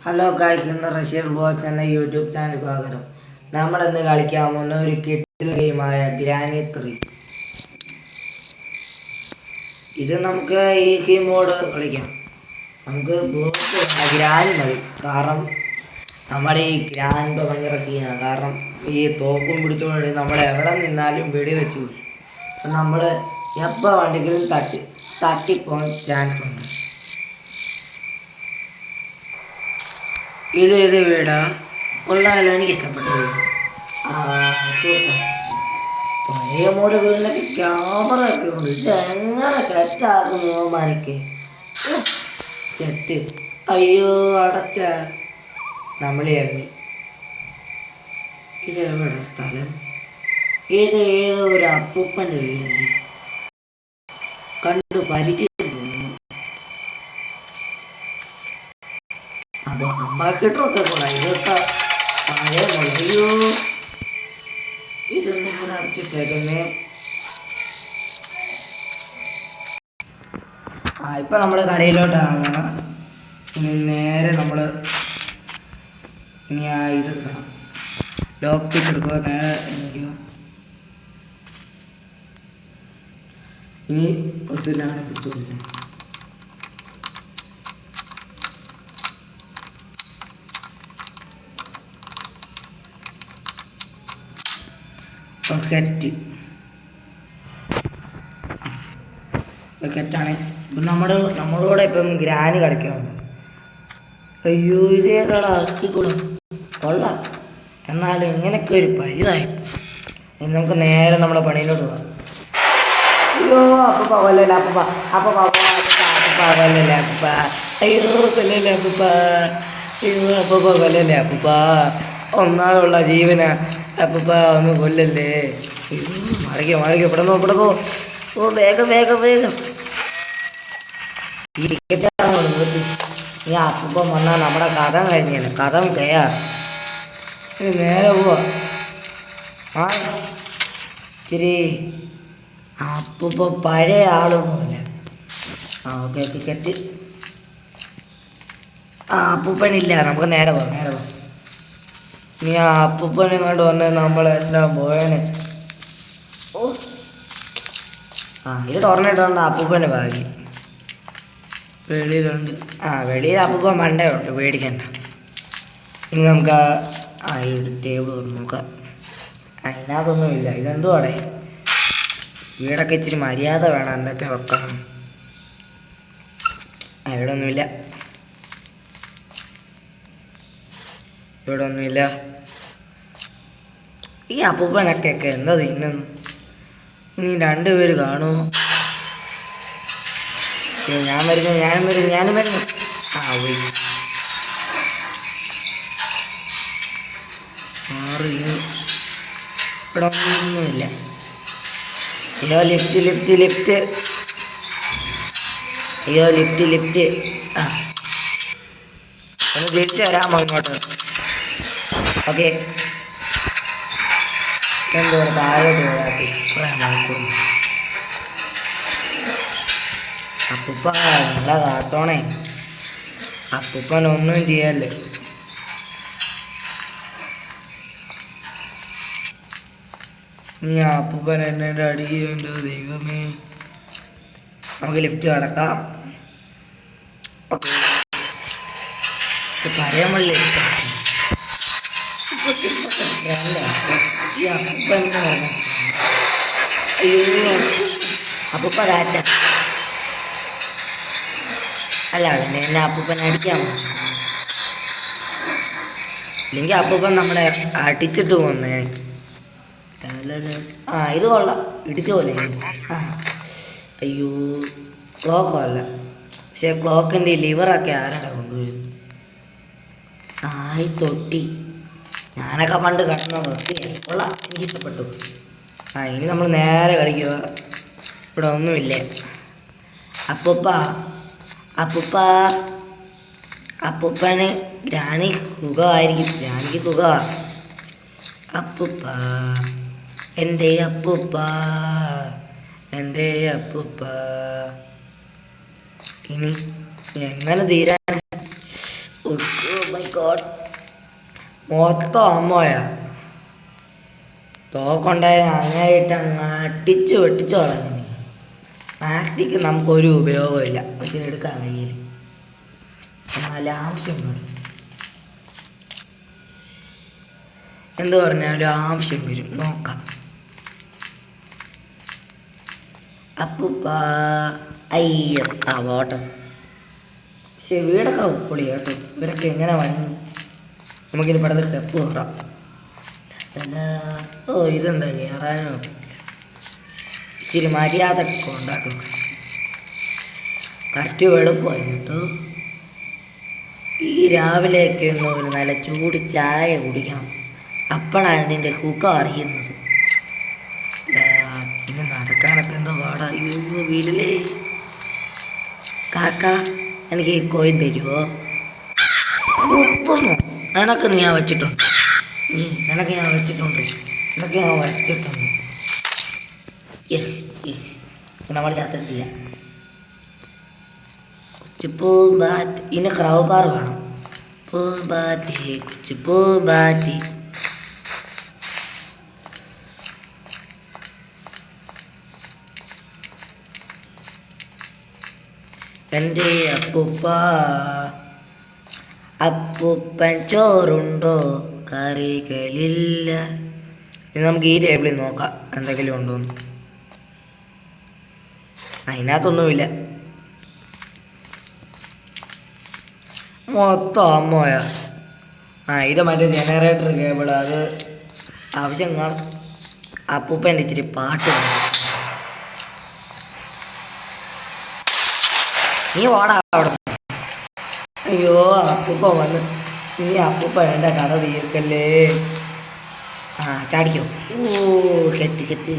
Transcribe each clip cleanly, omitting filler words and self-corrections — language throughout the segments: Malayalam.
ഹലോ ഗായ്സ്, ഇന്ന് റഷ്യൻ ബോസ് എന്ന യൂട്യൂബ് ചാനൽ സ്വാഗതം. നമ്മളിന്ന് കളിക്കാൻ പോകുന്ന ഒരു കിട്ടിൽ ഗെയിമായ ഗ്രാനി 3. ഇത് നമുക്ക് ഈസി മോഡ് കളിക്കാം. നമുക്ക് ബോസ് ഗ്രാനി മതി. കാരണം നമ്മുടെ ഈ ഗ്രാൻഡ് ഭയങ്കര സീനാണ്. കാരണം ഈ തോക്കും പിടിച്ചുകൊണ്ട് നമ്മൾ എവിടെ നിന്നാലും വെടി വെച്ച് പോയി. അപ്പം നമ്മൾ എപ്പോൾ വേണ്ടെങ്കിലും തട്ടിപ്പോകാൻ ചാൻസ് ഉണ്ട്. ഇത് വീടാ കൊള്ളാമല്ലോ, എനിക്ക് ഇഷ്ടപ്പെട്ടു. പഴയ മോഡ് വീടിനൊക്കെ ക്യാമറ ഒക്കെ ഉണ്ട്. ഇത് എങ്ങനെ സെറ്റാക്കും മോമാനിക്ക് സെറ്റ്? അയ്യോ അടച്ച നമ്മൾ ഇറങ്ങി. ഇതെവിടെ സ്ഥലം? ഏതോ ഒരു അപ്പൂപ്പൻ്റെ വീടല്ലേ, കണ്ടു പരിചയം. അപ്പോൾ അമ്പാക്കിട്ടൊക്കെ പോകാം. ഇതൊക്കെ പഴയ മുളയോ, ഇതൊന്നും ഇങ്ങനെ അടിച്ചിട്ടേക്കുന്നേ. ഇപ്പം നമ്മൾ കരയിലോട്ടാണ്. ഇനി നേരെ നമ്മൾ ഇനി ഇതെടുക്കണം. ലോക്ക് പിക്ക് എടുക്കുക. നേരെ എനിക്ക് ഇനി ഒത്തിരിയാണ് പിടിച്ചു കൊടുക്കണം. ബക്കറ്റാണ്. ഇപ്പം നമ്മളോടെ ഇപ്പം ഗ്രാനി കളിക്കണം. അയ്യോ ഇതേക്കാളെ ആക്കിക്കൂടും കൊള്ളാം. എന്നാലും ഇങ്ങനെയൊക്കെ ഒരു പരിവായി. ഇനി നമുക്ക് നേരെ നമ്മുടെ പണിയിലോട്ട് പോകാം. അയ്യോ അപ്പ കൊല്ലല്ലേ അപ്പ കൊല്ലല്ലേ അപ്പ. അയ്യോ കൊല്ലല്ലേ അപ്പ. അയ്യോ അപ്പ കൊല്ലല്ലേ അപ്പ. ഒന്നാലുള്ള ജീവന അപ്പ ഒന്ന് കൊല്ലല്ലേ. അയ്യോ മടക്കോ. ഓ വേഗം ഈ ടിക്കറ്റാണ് നിർത്തി. നീ അപ്പം വന്നാൽ നമ്മുടെ കഥ കഴിഞ്ഞാണ്. കഥ കയാ നേരെ പോവാ. ഇച്ചിരി അപ്പം പഴയ ആളൊന്നുമില്ല. Okay ticket. അപ്പൂപ്പനില്ല. നമുക്ക് നേരെ പോവാം. നീ അപ്പൂപ്പനെ കൊണ്ട് വന്നാൽ നമ്മളെല്ലാം പോയനെ. ഓ ഇത് തുറന്നിട്ടുണ്ട്. അപ്പൂപ്പൻ്റെ ഭാഗ്യം വെളിയിലുണ്ട്. വെളിയിൽ അപ്പൂപ്പൻ മണ്ടയുണ്ട്, പേടിക്കണ്ട. ഇനി നമുക്ക് ഈ ടേബിൾ തുറന്ന് നോക്കാം. അതിനകത്തൊന്നുമില്ല. ഇതെന്തുവാടെ? വീടൊക്കെ ഇച്ചിരി മര്യാദ വേണം. എന്തൊക്കെ വെക്കണം. ഇവിടെ ഒന്നുമില്ല. ഈ അപ്പൂപ്പനൊക്കെ എന്താ തിന്നുന്നു? ഇനി 2 പേര് കാണുമോ? ഞാനും വരുന്നു. പോയി. ഇവിടെ ഒന്നുമില്ല. അയ്യോ ലിഫ്റ്റ്. അയ്യോ ലിഫ്റ്റ്. ഒന്ന് തിരിച്ചു വരാമോ ഇങ്ങോട്ട്? ഓക്കെ. എന്തോ താഴോട്ട് പോകാത്തി കുറേ മണിക്കൂർ. അപ്പൂപ്പ നല്ല കാത്തോണേ. അപ്പൂപ്പനൊന്നും ചെയ്യല്ലേ. നീ അപ്പൂപ്പൻ എന്നെ അടിക്കുന്നുണ്ടോ ദൈവമേ. നമുക്ക് ലിഫ്റ്റ് കടക്കാം. ഓക്കെ. പറയാമല്ലേ ഈ അപ്പൂപ്പൻ. അയ്യോ അപ്പൂപ്പ കാറ്റ അല്ല, അതിനെ എന്നെ അപ്പൂപ്പൻ അടിക്കാമോ? ഇല്ലെങ്കിൽ അപ്പൂപ്പൻ നമ്മളെ അടിച്ചിട്ട് പോന്നേ. ഇത് കൊള്ളാം. ഇടിച്ചു പോലെ. അയ്യോ ക്ലോക്കോ അല്ല. പക്ഷേ ക്ലോക്കിൻ്റെ ലിവറൊക്കെ ആരാടാ കൊണ്ടുപോയത്? തൊട്ടി. ഞാനൊക്കെ പണ്ട് കടന്ന തൊട്ടിയാണ്. കൊള്ളാം, എനിക്കിഷ്ടപ്പെട്ടു. ഇനി നമ്മൾ നേരെ കളിക്കുക. ഇവിടെ ഒന്നുമില്ലേ. അപ്പൂപ്പന് ഗ്രാനി സുഖമായിരിക്കും. ഗ്രാനിക്ക് സുഖമാ. അപ്പൂപ്പ എൻ്റെ അപ്പൂപ്പ. ഇനി എങ്ങനെ തീരാൻ? മൈ ഗോഡ്, മൊത്തം അമ്മയാ. തോക്കുണ്ടായ അങ്ങായിട്ട് അങ്ങ് അടിച്ച് വെട്ടിച്ച് കളഞ്ഞു. മാക്ടിക്ക് നമുക്കൊരു ഉപയോഗമില്ല, പക്ഷെ എടുക്കാൻ കയ്യിൽ നല്ല ആവശ്യം വരും. എന്ത് പറഞ്ഞാലും ആവശ്യം വരും. നോക്കാം. അപ്പൂപ്പ അയ്യോ ആ ഓട്ടം. പക്ഷെ വീടൊക്കെ പൊളി കേട്ടോ. ഇവരൊക്കെ എങ്ങനെ വന്നു? നമുക്കിനി പെടുന്ന സ്റ്റെപ്പ് കയറാം. ഓ ഇതെന്താ കയറാനോ? ഇച്ചിരി മര്യാദക്കൊക്കെ ഉണ്ടാക്കും. കറക്റ്റ് വെളുപ്പമായി കേട്ടോ. ഈ രാവിലെയൊക്കെ ഒന്ന് ഒരു നല്ല ചൂട് ചായ കുടിക്കണം. അപ്പോഴാണ് ഇതിൻ്റെ സുഖം അറിയുന്നത്. പിന്നെ നടക്കാനൊക്കെ എന്തോ പാടാ. അയ്യോ വീട്ടിലേ. കാക്ക എനിക്ക് ഈ കോയിൻ തരുമോ? നിനക്ക് ഞാൻ വെച്ചിട്ടുണ്ട്. നിനക്ക് ഞാൻ വെച്ചിട്ടുണ്ട്. നമ്മൾ ചത്തിട്ടില്ല. പൂമ്പാറ്റ്. ഇതിന് ക്രൗബാർ വേണം. പൂമ്പാറ്റി കൊച്ചു പൂമ്പാറ്റി. എൻ്റെ അപ്പൂപ്പ, അപ്പൂപ്പൻ ചോറുണ്ടോ? കറികളില്ല. ഇനി നമുക്ക് ഈ ടേബിളിൽ നോക്കാം എന്തെങ്കിലും ഉണ്ടോന്ന്. അതിനകത്തൊന്നുമില്ല. മൊത്തം അമ്മോയ. ഇത് മറ്റേ ജനറേറ്റർ കേബിൾ, അത് ആവശ്യം കാണും. അപ്പൂപ്പൻ്റെ ഇച്ചിരി പാട്ട്. നീ ഓടാ അവിടെ. അയ്യോ അപ്പൂപ്പ വന്ന്. നീ അപ്പൂപ്പ എൻ്റെ കഥ തീർക്കല്ലേ. ചാടിക്കോ. ഓ കെറ്റ്.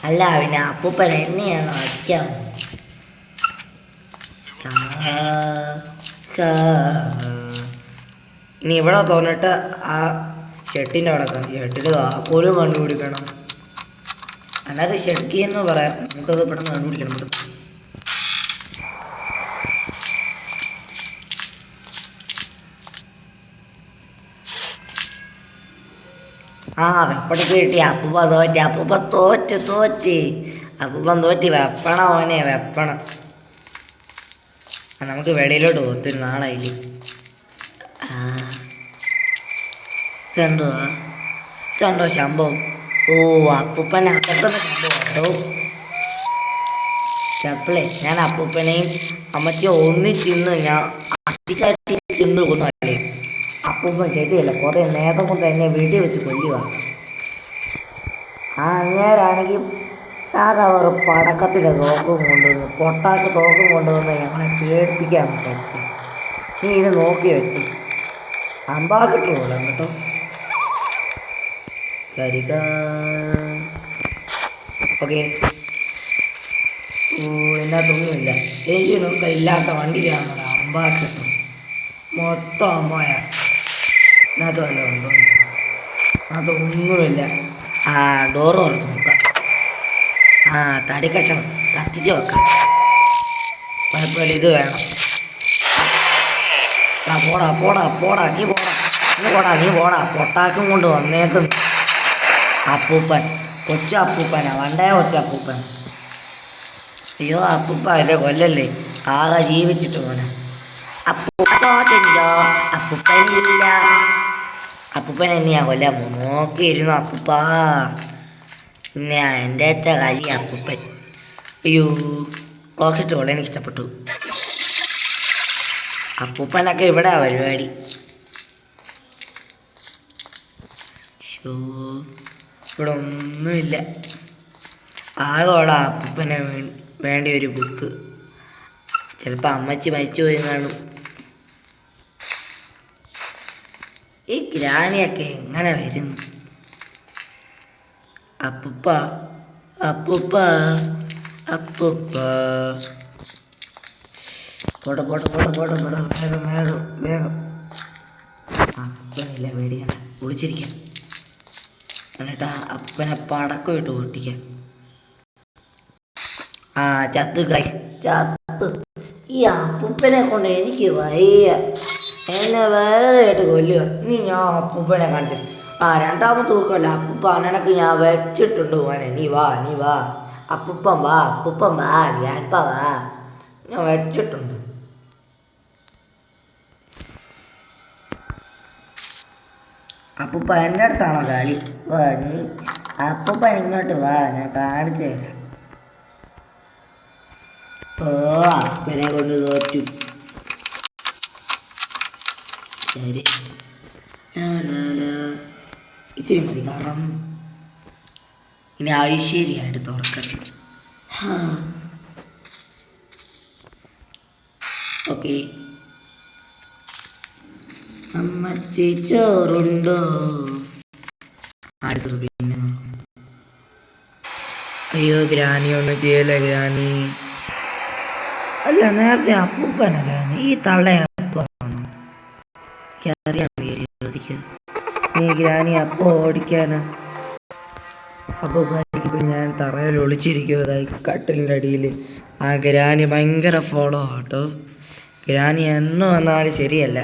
അല്ല പിന്നെ അപ്പൂപ്പൻ എന്നെയാണോ അടിക്കാം? ഇനി ഇവിടെ തോന്നിട്ട് ആ ഷെട്ടിൻ്റെ അവിടെ തന്നെ. ഷെട്ടിൻ്റെ താക്കോലും കണ്ടുപിടിക്കണം. അല്ലാതെ ഷെഡ്ക്കി എന്ന് പറയാം. നമുക്കത് പെട്ടെന്ന് കണ്ടുപിടിക്കണം. വെപ്പണിക്ക് കിട്ടി. അപ്പൂപ്പ തോറ്റ്. അപ്പൂപ്പൻ തോറ്റ്. വെപ്പണ മോനെ വെപ്പണം. നമുക്ക് വെളിയിലോട്ട് ഒത്തിരി നാളായില്ലേ. ഇതുണ്ടോ സംഭവം? ഓ അപ്പൂപ്പൻ അകത്തുന്ന സംഭവം കേട്ടോ. ചെപ്പളേ ഞാൻ അപ്പൂപ്പനെയും അമ്മച്ചിയും ഒന്നിച്ചിന്ന് ഞാൻ അധികമായിട്ട് ചിന്ന് കൊന്നല്ലേ. അപ്പൂപ്പൻ ശരിയല്ല, കുറേ നേരം കൊണ്ട് എന്നെ വീട്ടിൽ വെച്ച് കൊല്ലുക. അങ്ങേരാണെങ്കിൽ സാധാ ഒരു പടക്കത്തിൻ്റെ തോക്കും കൊണ്ടുവന്ന്, പൊട്ടാക്ക് തോക്കും കൊണ്ടുവന്ന് ഞങ്ങളെ പേടിപ്പിക്കാൻ പറ്റും. നീ ഇത് നോക്കി വെച്ച് അമ്പാക്കിട്ടുള്ള കേട്ടോ. കരിക ഓക്കെ. ഇതിനകത്തൊന്നുമില്ല. എനിക്ക് നോക്കാം. ഇല്ലാത്ത വണ്ടിക്കാണ് അമ്പാക്കിട്ടും. മൊത്തം അമ്മയ. ഇതിനകത്ത് വല്ല ഉണ്ടോ? അതൊന്നുമില്ല. ഡോറ് തുറന്ന് നോക്കാം. തടി കഷണം കത്തിച്ച് വെക്കാം. കുഴപ്പമില്ല. ഇത് വേണം. പോടാ നീ പോടാ. പൊട്ടാക്കും കൊണ്ട് വന്നേക്കും അപ്പൂപ്പൻ. കൊച്ചപ്പൂപ്പനാ. വണ്ടേ കൊച്ചപ്പൂപ്പൻ. അയ്യോ അപ്പൂപ്പ അല്ലേ കൊല്ലല്ലേ. ആകെ ജീവിച്ചിട്ട് പോനെ. അപ്പൂപ്പനില്ല. അപ്പൂപ്പൻ എന്നെയാ കൊല്ലാൻ നോക്കിയിരുന്നു അപ്പൂപ്പ. പിന്നെ എൻ്റെ അച്ഛ കരി അപ്പൂപ്പൻ. അയ്യോ റോക്കറ്റ് പോലെ എനിക്ക് ഇഷ്ടപ്പെട്ടു. അപ്പൂപ്പനൊക്കെ ഇവിടെ പരിപാടി. ഇവിടെ ഒന്നുമില്ല. ആകോളാ അപ്പൂപ്പനെ വേണ്ടി ഒരു ബുക്ക്. ചിലപ്പോൾ അമ്മച്ചി മരിച്ചു പോയി കാണും. ഈ ഗ്രാനിയൊക്കെ എങ്ങനെ വരുന്നു? അപ്പൂപ്പ വേഗം. അപ്പനില്ല, പേടിക്കണ്ട. വിളിച്ചിരിക്കാം. എന്നിട്ട് അപ്പനെ പടക്കം ഇട്ട് പൊട്ടിക്കാം. ചത്ത്. ഈ അപ്പൂപ്പനെ കൊണ്ട് എനിക്ക് വയ്യ. എന്നെ വെറുതെ ആയിട്ട് കൊല്ലുക. നീ ഞാൻ അപ്പൂപ്പനെ കാണിച്ചു. രണ്ടാമത്തെ തൂക്കമല്ല, അപ്പൂപ്പ അനക്ക് ഞാൻ വെച്ചിട്ടുണ്ട് പോനെ. നീ വാ അപ്പൂപ്പൻ വാ ഗ്രാൻഡ്പ വാ, ഞാൻ വെച്ചിട്ടുണ്ട്. അപ്പൂപ്പ എൻ്റെ അടുത്താണോ കളി? വാ നീ അപ്പൂപ്പൻ ഇങ്ങോട്ട് വാ, ഞാൻ കാണിച്ചു തരാം. അപ്പനെ കൊണ്ട് തോറ്റു. ശരി, ഇത്തിരി മതി, കാരണം ഇനി ഐശ്വര്യമായിട്ട് തുറക്കണം. ഓക്കെ, അമ്മച്ചി ചോറുണ്ടോ? അടുത്തത് പിന്നെ അയ്യോ ഗ്രാനി ഒന്നും ചെയ്യല. ഗ്രാനി അല്ല, നേരത്തെ അപ്പൂപ്പനല്ല ഈ തള്ളയപ്പാണോ? അറിയാൻ ചോദിക്കുക. നീ ഗ്രാനി അപ്പ ഓടിക്കാനാ? അപ്പൂപ്പ ഞാൻ തറയിൽ ഒളിച്ചിരിക്കുന്നതായി കട്ടിലിൻ്റെ അടിയിൽ. ആ ഗ്രാനി ഭയങ്കര ഫോളോ ആട്ടോ. ഗ്രാനി എന്ന് വന്നാലും ശരിയല്ല.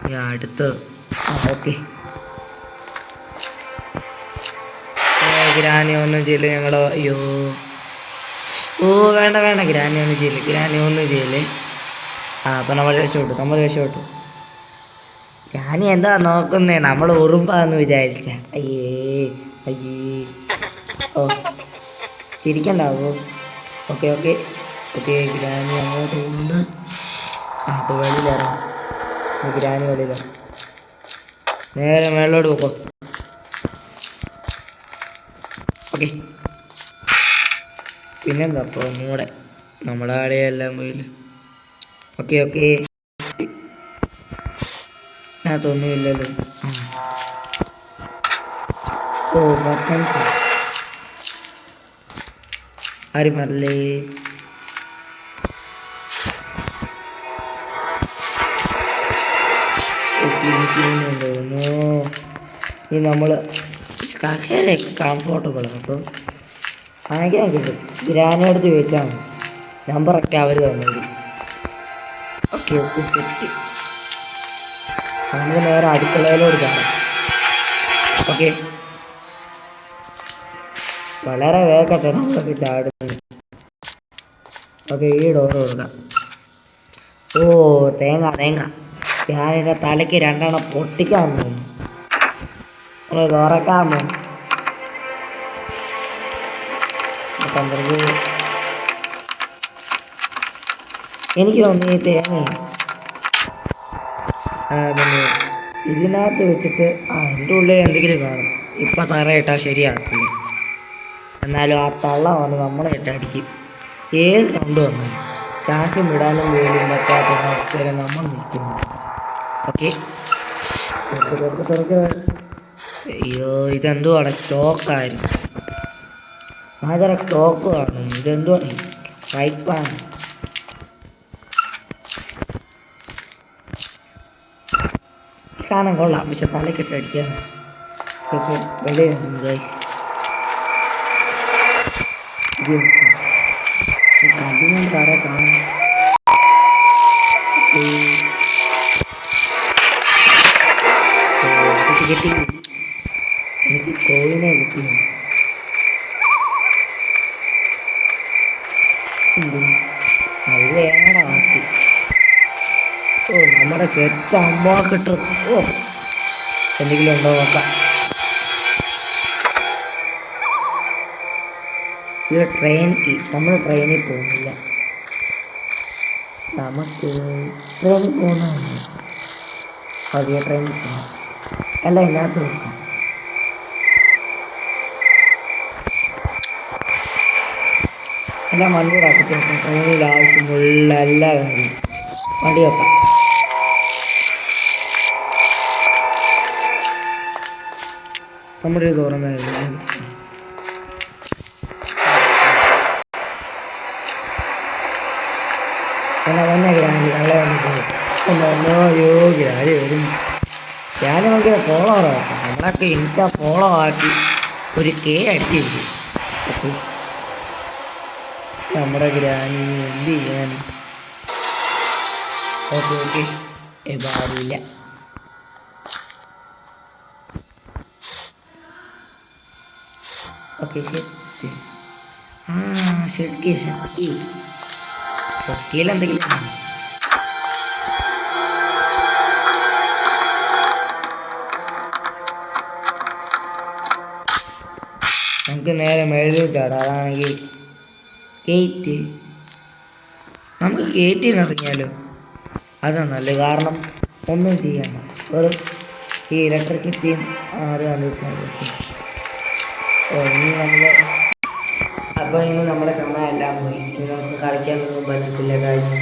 ഞാൻ അടുത്ത് ഓക്കെ. ഗ്രാനി ഒന്നും ചെയ്യില്ല ഞങ്ങളോ. അയ്യോ വേണ്ട ഗ്രാനി ഒന്നും ചെയ്യില്ലേ. അപ്പം നമ്മൾ രക്ഷപ്പെട്ടു. ഗ്രാനി എന്താ നോക്കുന്നേ? നമ്മൾ ഉറുമ്പാന്ന് വിചാരിച്ച. അയ്യേ ഓ ചിരിക്കണ്ടാവോ? ഓക്കെ ഗ്രാനി അങ്ങോട്ട് കൊണ്ട് അപ്പോൾ വെളിയിലിറങ്ങും. ഗ്രാനി വെളിയിലിറങ്ങും. നേരെ മേളിലോട്ട് പോക്കോ. ഓക്കെ, പിന്നെന്താ അപ്പോൾ ഒന്നുകൂടെ നമ്മളെ ആടെയെല്ലാം പോയില്ല. ഓക്കെ അതിനകത്തൊന്നുമില്ലല്ലോ. ആരും പറഞ്ഞേ. ഇനി നമ്മൾ കക്കരെ കംഫോർട്ടബിൾ അപ്പോൾ വാങ്ങിക്കാൻ കിട്ടും. ഗ്രാനടുത്ത് ചോദിച്ചാൽ മതി, നമ്പറൊക്കെ അവർ തന്നത്. Okay set. നമുക്ക് നേരെ അടുക്കളയിലോട്ട് കാണാം. ഓക്കെ, വളരെ വേഗത്തിൽ നമ്മളൊക്കെ ചാടുന്നു. ഓക്കെ, ഈ ഡോറ് കൊടുക്കാം. തേങ്ങ ഞാനിൻ്റെ തലയ്ക്ക് 2 എണ്ണം പൊട്ടിക്കാൻ തോന്നുന്നു. തുറക്കാമോ? എനിക്ക് തോന്നുന്നു ഈ തേങ്ങ പിന്നെ ഇതിനകത്ത് വെച്ചിട്ട് എൻ്റെ ഉള്ളിൽ എന്തെങ്കിലും കാണും. ഇപ്പം തറയിട്ടാൽ ശരിയാക്കില്ല. എന്നാലും ആ തള്ള വന്ന് നമ്മളെ ഇട്ടടിക്കും. ഏത് സൗണ്ട് വന്നാലും ശ്വാസം വിടാനും പോലും പറ്റാത്ത അവസ്ഥയിൽ നമ്മൾ നിൽക്കുന്നു. ഓക്കെ, തുറക്ക്. അയ്യോ ഇതെന്തുവാണ്? സ്റ്റോക്കായിരുന്നു. ഭയങ്കര സ്റ്റോക്ക് കാണും. ഇതെന്തുവാണ്? പൈപ്പാണ്. കാണാൻ കൊള്ളാം, പക്ഷെ തലക്കിട്ട് അടിക്കാൻ വെളിയുണ്ട്. കണ്ടിനും തറ കാണും. കിട്ടി, എനിക്ക് കോഴിനെ കിട്ടി. അത് എങ്ങനെ ആക്കി? നമ്മുടെ ചെറ്റ അമ്മ കിട്ടും. എന്തെങ്കിലും ഉണ്ടോ നോക്കാം. ഇത് നമ്മൾ ട്രെയിനിൽ പോകുന്നില്ല. നമുക്ക് ട്രെയിനിൽ പോകുന്നതാണ്. പതിയെ ട്രെയിനിൽ പോകാം. അല്ല ഇതിനകത്ത് നോക്കാം. എല്ലാം വണ്ടിയുടെ അകത്ത് വെക്കാം. ട്രെയിനിൽ ആവശ്യമുള്ള എല്ലാ കാര്യവും വണ്ടി വെക്കാം. നമ്മുടെ തുറന്നായിരുന്നു. വന്ന ഗ്രാനി ഞങ്ങളെ വന്നിട്ട് അയ്യോ ഗ്രാനി വരുന്നു. ഗ്രാനി ഭയങ്കര ഫോളോവറാണ്. നമ്മളൊക്കെ എനിക്ക് ഫോളോ ആക്കി ഒരു അടിച്ചിരിക്കും. നമ്മുടെ ഗ്രാനി എന്ത് ചെയ്യാൻ? ഓക്കെ ഓക്കെ ഇപ്പം ആരുമില്ല. ഓക്കെ ഷെറ്റ്. ആ ഷെഡ്ക്കി ഷെഡ്ക്കിയിൽ എന്തെങ്കിലും നമുക്ക് നേരെ മേളിൽ ചാടാം. അതാണെങ്കിൽ ഗേറ്റ്, നമുക്ക് ഗേറ്റിൽ നിന്ന് ഇറങ്ങിയാലോ? അതാണ് നല്ലത്. കാരണം ഒന്നും ചെയ്യണ്ട, വെറും ഈ ഇലക്ട്രിസിറ്റിയും ആരും ആലോചിച്ചാൽ ഇനി നമ്മൾ അപ്പോൾ ഇനി നമ്മുടെ സമയമെല്ലാം പോയി. ഇനി നമുക്ക് കളിക്കാനൊന്നും പറ്റത്തില്ല കാര്യം.